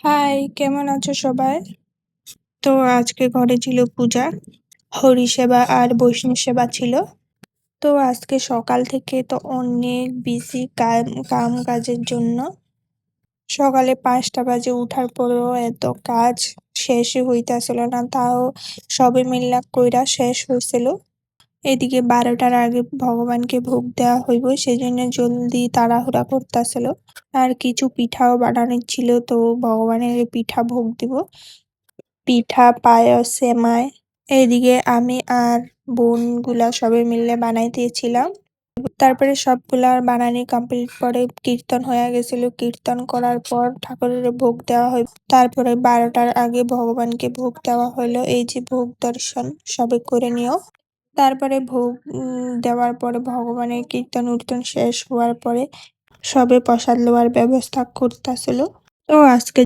High, কেমন আছো সবাই? তো আজকে ঘরে ছিল পূজা, হরি সেবা আর বৈষ্ণব সেবা ছিল। তো আজকে সকাল থেকে তো অনেক বিজি কাম কাজের জন্য সকালে 5টা বাজে উঠার পরেও এত কাজ শেষই হইতাছিল না, তাও সবে মিল্লা কইরা শেষ হয়েছিল। এদিকে 12টার আগে ভগবানকে ভোগ দেওয়া হইব, সেজন্য জলদি তাড়াহুড়া করতেছিল। আর কিছু পিঠাও বানানোর ছিল, তো ভগবানের পিঠা ভোগ দিব। পিঠা, পায়েস, সেমাই। এইদিকে আমি আর বোনগুলা সবাই মিলে বানাইতেছিলাম। তারপরে সবগুলা বানানি কমপ্লিট করে কীর্তন হয়ে গেছিল। কীর্তন করার পর ঠাকুরের ভোগ দেওয়া হয়। তারপরে 12টার আগে ভগবানকে ভোগ দেওয়া হলো। এই যে ভোগ দর্শন সবে করে নিও। তারপরে ভোগ দেওয়ার পরে ভগবানের কীর্তন উর্তন শেষ হওয়ার পরে সবে প্রসাদ লওয়ার ব্যবস্থা করতেছিল। তো আজকে